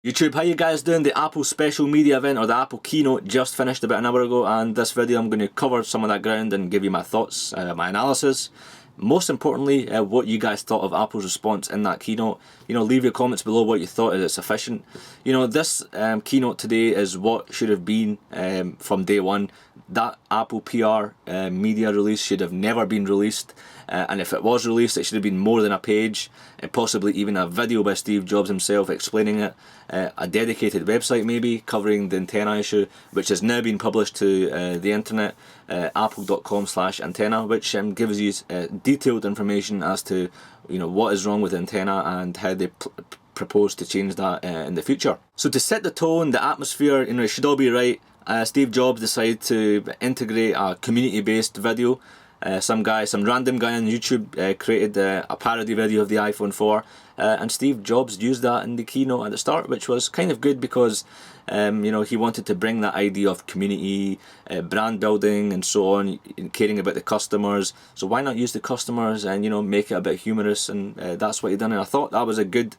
YouTube, how you guys doing? The Apple special media event, or the Apple keynote, just finished about an hour ago, and this video I'm going to cover some of that ground and give you my thoughts, my analysis. Most importantly, what you guys thought of Apple's response in that keynote. Leave your comments below what you thought. Is it sufficient? This keynote today is what should have been from day one. That Apple PR media release should have never been released, and if it was released, it should have been more than a page, and possibly even a video by Steve Jobs himself explaining it, a dedicated website maybe covering the antenna issue, which has now been published to the internet, apple.com/antenna, which gives you detailed information as to what is wrong with the antenna and how they propose to change that in the future. So to set the tone, the atmosphere, it should all be right. Steve Jobs decided to integrate a community-based video. Some random guy on YouTube created a parody video of the iPhone 4, and Steve Jobs used that in the keynote at the start, which was kind of good because he wanted to bring that idea of community, brand building and so on, caring about the customers. So why not use the customers and make it a bit humorous, and that's what he done, and I thought that was a good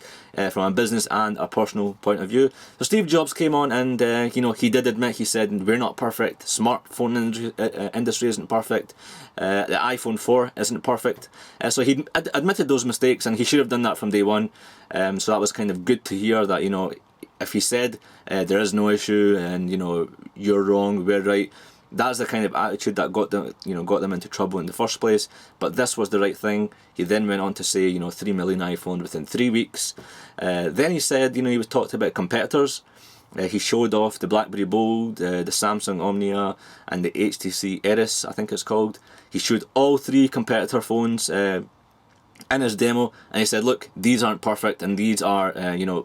from a business and a personal point of view. So Steve Jobs came on and he did admit, he said, we're not perfect, smartphone industry isn't perfect, the iPhone 4 isn't perfect, so he admitted those mistakes, and he should have done that from day one. So that was kind of good to hear that if he said there is no issue and you're wrong, we're right, that's the kind of attitude that got them into trouble in the first place. But this was the right thing. He then went on to say 3 million iPhones within 3 weeks. Then he said he was talked about competitors. He showed off the BlackBerry Bold, the Samsung Omnia, and the HTC Eris, I think it's called. He showed all three competitor phones in his demo, and he said, look, these aren't perfect, and these are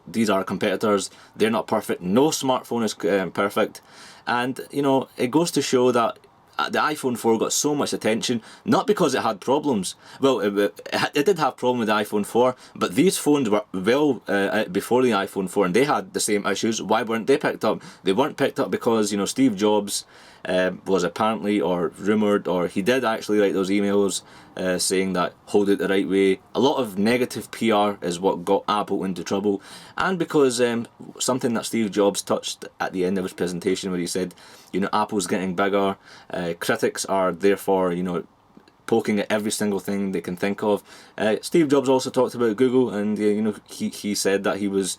these are competitors, they're not perfect, no smartphone is perfect. And it goes to show that the iPhone 4 got so much attention, not because it had problems. Well, it did have problem with the iPhone 4, but these phones were well before the iPhone 4, and they had the same issues. Why weren't they picked up? They weren't picked up because Steve Jobs was apparently, or rumoured, or he did actually write those emails saying that hold it the right way. A lot of negative PR is what got Apple into trouble, and because something that Steve Jobs touched at the end of his presentation, where he said, Apple's getting bigger, critics are therefore poking at every single thing they can think of. Steve Jobs also talked about Google, and he said that he was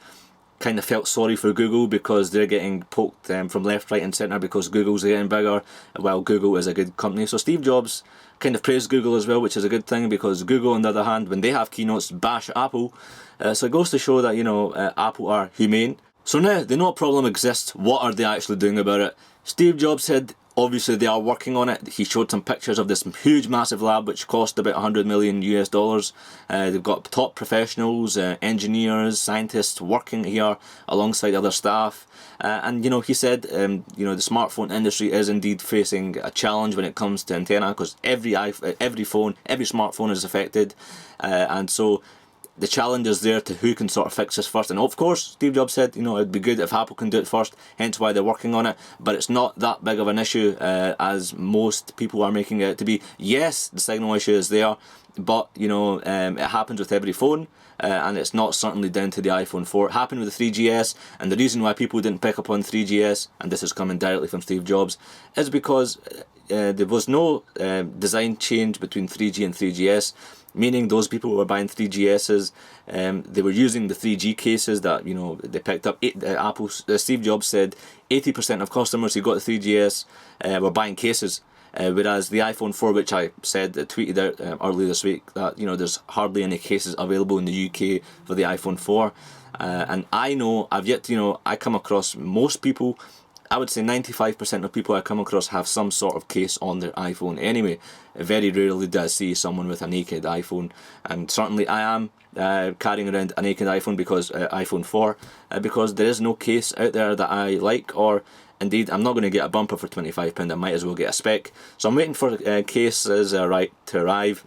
kind of felt sorry for Google because they're getting poked from left, right and centre because Google's getting bigger, while Google is a good company. So Steve Jobs kind of praised Google as well, which is a good thing, because Google, on the other hand, when they have keynotes, bash Apple. So it goes to show that Apple are humane. So now they know a problem exists. What are they actually doing about it? Steve Jobs said obviously they are working on it. He showed some pictures of this huge massive lab which cost about $100 million US. They've got top professionals, engineers, scientists working here alongside other staff. And he said the smartphone industry is indeed facing a challenge when it comes to antenna, because every phone, every smartphone is affected, and so the challenge is there to who can sort of fix this first. And of course, Steve Jobs said, it'd be good if Apple can do it first, hence why they're working on it. But it's not that big of an issue as most people are making it to be. Yes, the signal issue is there, but it happens with every phone, and it's not certainly down to the iPhone 4. It happened with the 3GS, and the reason why people didn't pick up on 3GS, and this is coming directly from Steve Jobs, is because there was no design change between 3G and 3GS. Meaning those people who were buying 3GSs, they were using the 3G cases that they picked up. Steve Jobs said 80% of customers who got the 3GS were buying cases, whereas the iPhone 4, which I said tweeted out earlier this week, that there's hardly any cases available in the UK for the iPhone 4, and I've yet to I come across most people. I would say 95% of people I come across have some sort of case on their iPhone anyway. Very rarely do I see someone with a naked iPhone, and certainly I am carrying around a naked iPhone because iPhone 4, because there is no case out there that I like, or indeed I'm not going to get a bumper for £25. I might as well get a spec. So I'm waiting for cases to arrive.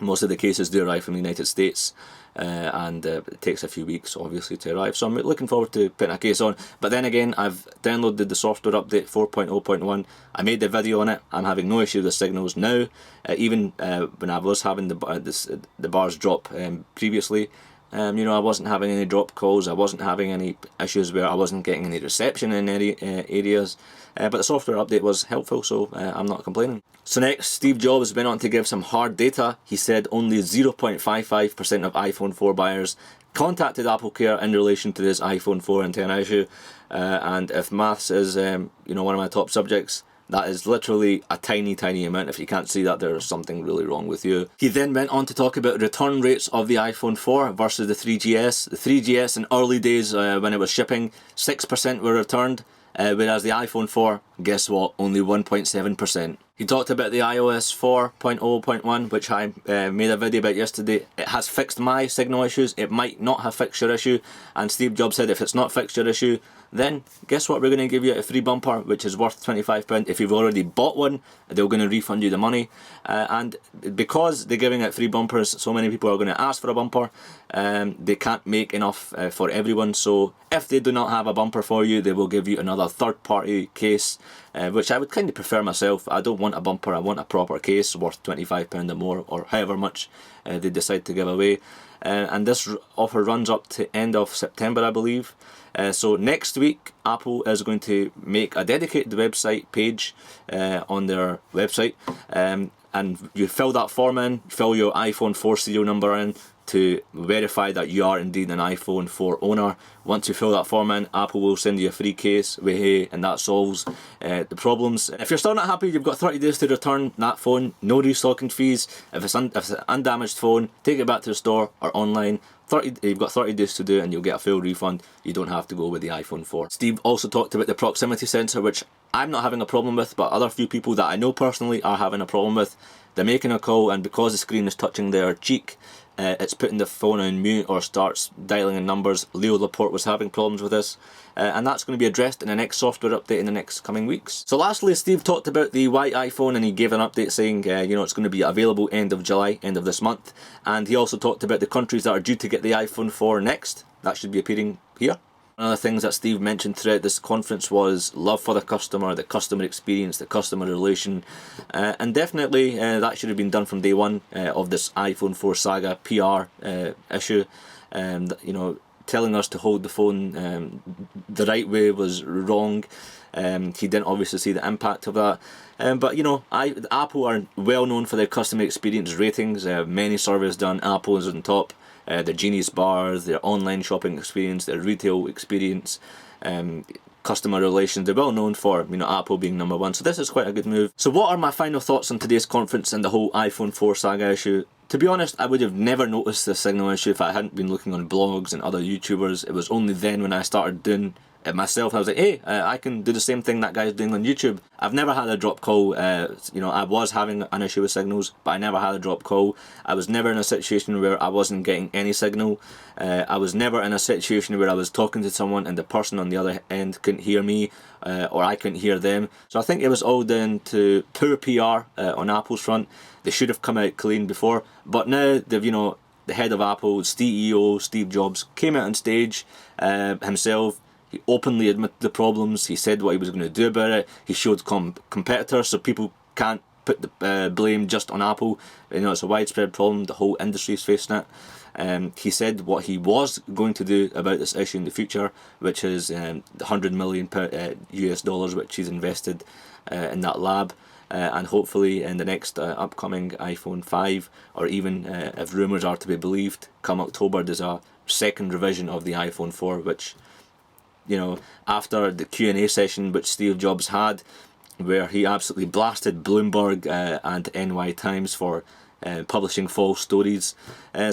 Most of the cases do arrive from the United States, and it takes a few weeks obviously to arrive, so I'm looking forward to putting a case on. But then again, I've downloaded the software update 4.0.1, I made the video on it, I'm having no issue with the signals now, even when I was having the bars drop previously. You know, I wasn't having any drop calls, I wasn't having any issues where I wasn't getting any reception in any areas, but the software update was helpful, so I'm not complaining. So next, Steve Jobs went on to give some hard data. He said only 0.55% of iPhone 4 buyers contacted Apple Care in relation to this iPhone 4 antenna issue, and if maths is you know, one of my top subjects, that is literally a tiny amount. If you can't see that, there's something really wrong with you. He then went on to talk about return rates of the iPhone 4 versus the 3GS. The 3GS in early days when it was shipping, 6% were returned, whereas the iPhone 4, guess what, only 1.7%. He talked about the iOS 4.0.1, which I made a video about yesterday. It has fixed my signal issues. It might not have fixed your issue. And Steve Jobs said if it's not fixed your issue, then guess what, we're going to give you a free bumper, which is worth £25. If you've already bought one, they're going to refund you the money. And because they're giving out free bumpers, so many people are going to ask for a bumper. They can't make enough for everyone. So if they do not have a bumper for you, they will give you another third-party case, which I would kind of prefer myself. I don't want a bumper, I want a proper case worth £25 or more, or however much they decide to give away. And this offer runs up to end of September, I believe. So next week, Apple is going to make a dedicated website page on their website, and you fill that form in, fill your iPhone 4 serial number in to verify that you are indeed an iPhone 4 owner. Once you fill that form in, Apple will send you a free case with hey, and that solves the problems. If you're still not happy, you've got 30 days to return that phone, no restocking fees. If it's an undamaged phone, take it back to the store or online. You've got 30 days to do it and you'll get a full refund. You don't have to go with the iPhone 4. Steve also talked about the proximity sensor, which I'm not having a problem with, but other few people that I know personally are having a problem with. They're making a call, and because the screen is touching their cheek, it's putting the phone on mute or starts dialing in numbers. Leo Laporte was having problems with this, and that's going to be addressed in the next software update in the next coming weeks. So lastly, Steve talked about the white iPhone, and he gave an update saying you know, it's going to be available end of July, end of this month. And he also talked about the countries that are due to get the iPhone 4 next. That should be appearing here. One of the things that Steve mentioned throughout this conference was love for the customer experience, the customer relation, and definitely that should have been done from day one of this iPhone 4 saga PR issue. You know, telling us to hold the phone the right way was wrong. He didn't obviously see the impact of that. But you know, Apple are well known for their customer experience ratings. Many surveys done, Apple is on top. Their Genius bars, their online shopping experience, their retail experience, customer relations. They're well known for, you know, Apple being number one. So this is quite a good move. So what are my final thoughts on today's conference and the whole iPhone 4 saga issue? To be honest, I would have never noticed the signal issue if I hadn't been looking on blogs and other YouTubers. It was only then when I started doing it myself, I was like, hey, I can do the same thing that guy's doing on YouTube. I've never had a drop call. You know, I was having an issue with signals, but I never had a drop call. I was never in a situation where I wasn't getting any signal. I was never in a situation where I was talking to someone and the person on the other end couldn't hear me, or I couldn't hear them. So I think it was all down to poor PR on Apple's front. They should have come out clean before, but now they've, you know, the head of Apple, CEO Steve Jobs, came out on stage himself. He openly admitted the problems. He said what he was going to do about it. He showed competitors, so people can't put the blame just on Apple. You know, it's a widespread problem. The whole industry is facing it. He said what he was going to do about this issue in the future, which is the $100 million US dollars which he's invested in that lab. And hopefully in the next upcoming iPhone 5, or even if rumours are to be believed, come October there's a second revision of the iPhone 4, which, you know, after the Q&A session which Steve Jobs had, where he absolutely blasted Bloomberg and NY Times for publishing false stories.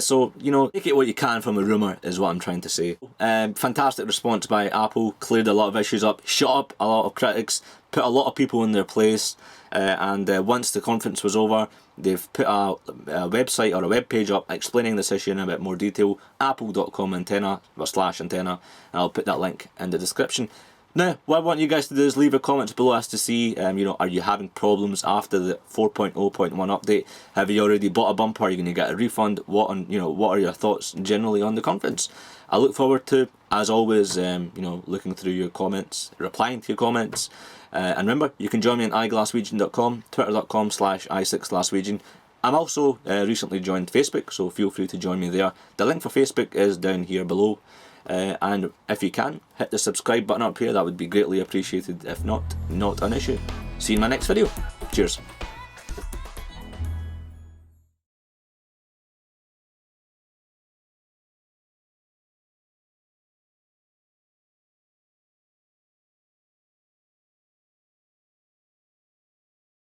So, you know, take it what you can from a rumour is what I'm trying to say. Fantastic response by Apple, cleared a lot of issues up, shut up a lot of critics, put a lot of people in their place, and once the conference was over, they've put a website or a web page up explaining this issue in a bit more detail, apple.com/antenna, and I'll put that link in the description. Now, what I want you guys to do is leave your comments below as to see, you know, are you having problems after the 4.0.1 update? Have you already bought a bumper? Are you going to get a refund? What are your thoughts generally on the conference? I look forward to, as always, you know, looking through your comments, replying to your comments. And remember, you can join me on iGlassregion.com, twitter.com/i6glassregion. I'm also recently joined Facebook, so feel free to join me there. The link for Facebook is down here below. And if you can, hit the subscribe button up here, that would be greatly appreciated. If not, not an issue. See you in my next video. Cheers.